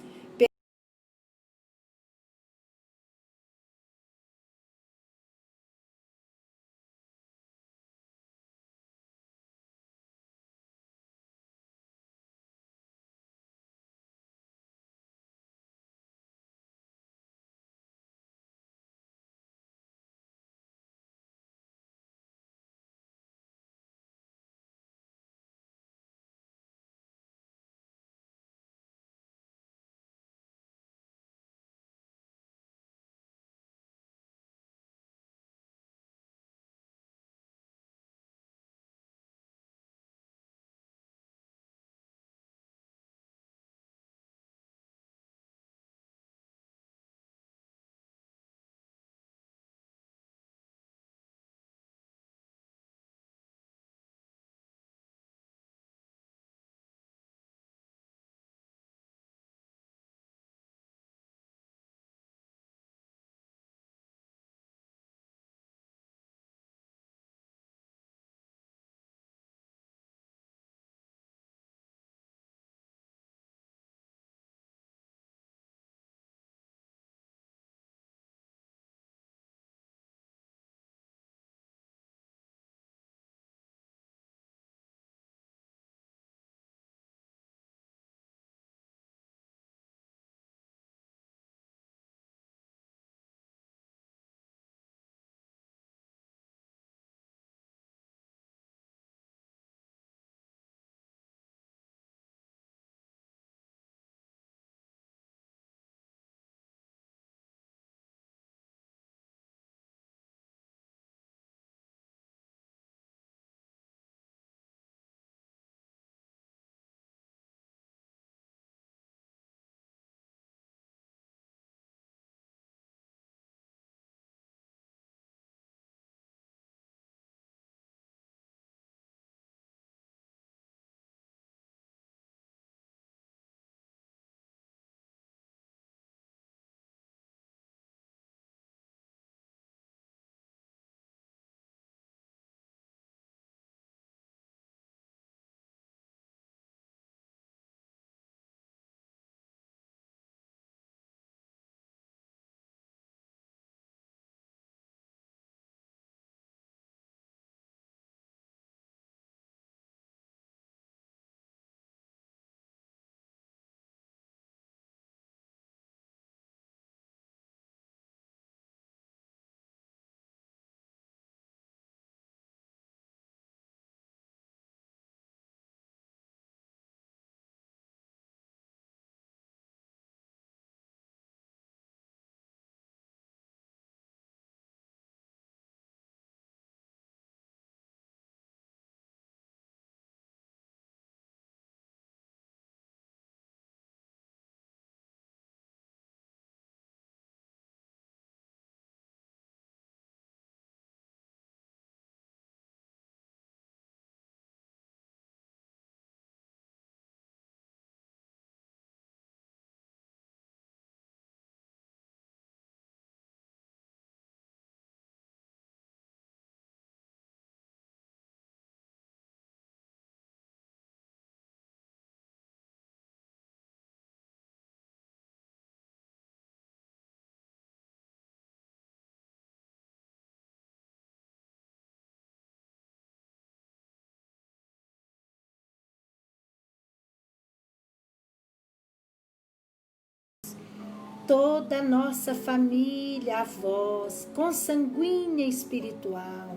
toda a nossa família, avós, consanguínea espiritual,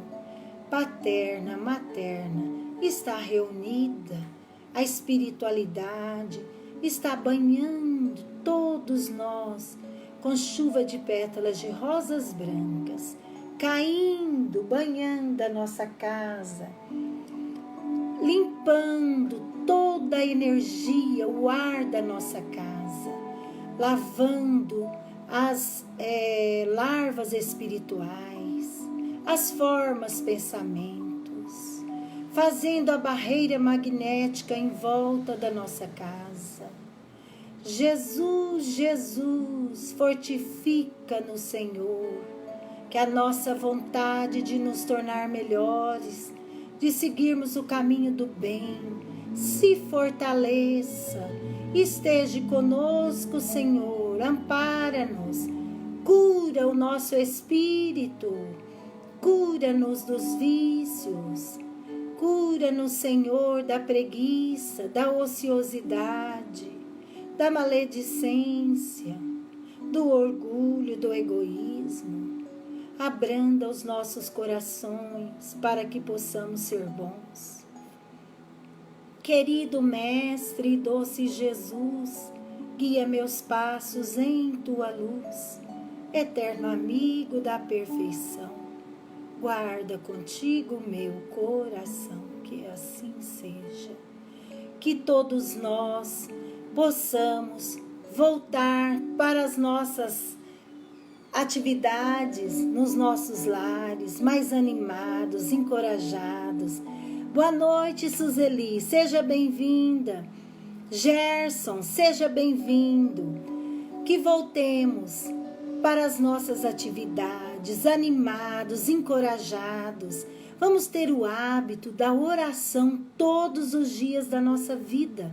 paterna, materna, está reunida. A espiritualidade está banhando todos nós com chuva de pétalas de rosas brancas, caindo, banhando a nossa casa, limpando toda a energia, o ar da nossa casa, lavando as larvas espirituais, as formas, pensamentos, fazendo a barreira magnética em volta da nossa casa. Jesus, Jesus, fortifica no Senhor, que a nossa vontade de nos tornar melhores, de seguirmos o caminho do bem, se fortaleça, esteja conosco, Senhor, ampara-nos, cura o nosso espírito, cura-nos dos vícios, cura-nos, Senhor, da preguiça, da ociosidade, da maledicência, do orgulho, do egoísmo. Abranda os nossos corações para que possamos ser bons. Querido Mestre e doce Jesus, guia meus passos em Tua luz, eterno amigo da perfeição. Guarda contigo meu coração, que assim seja. Que todos nós possamos voltar para as nossas atividades, nos nossos lares, mais animados, encorajados. Boa noite, Suzeli, seja bem-vinda. Gerson, seja bem-vindo. Que voltemos para as nossas atividades, animados, encorajados. Vamos ter o hábito da oração todos os dias da nossa vida.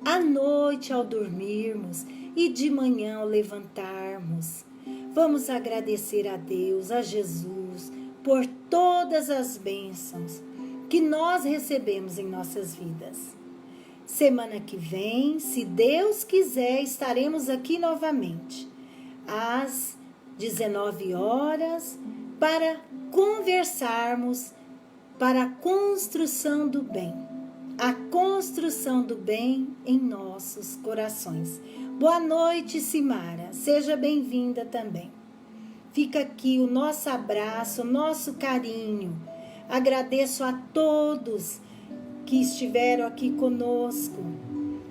À noite ao dormirmos e de manhã ao levantarmos. Vamos agradecer a Deus, a Jesus, por todas as bênçãos que nós recebemos em nossas vidas. Semana que vem, se Deus quiser, estaremos aqui novamente, às 19 horas, para conversarmos para a construção do bem. A construção do bem em nossos corações. Boa noite, Simara. Seja bem-vinda também. Fica aqui o nosso abraço, o nosso carinho. Agradeço a todos que estiveram aqui conosco.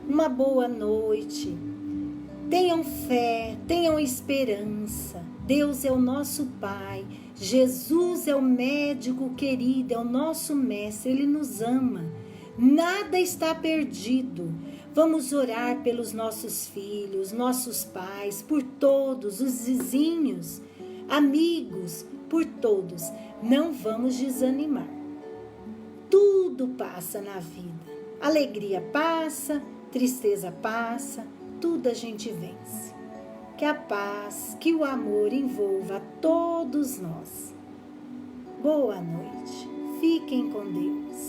Uma boa noite. Tenham fé, tenham esperança. Deus é o nosso Pai. Jesus é o médico querido, é o nosso mestre. Ele nos ama. Nada está perdido. Vamos orar pelos nossos filhos, nossos pais, por todos, os vizinhos, amigos, por todos. Não vamos desanimar. Tudo passa na vida. Alegria passa, tristeza passa, tudo a gente vence. Que a paz, que o amor envolva a todos nós. Boa noite. Fiquem com Deus.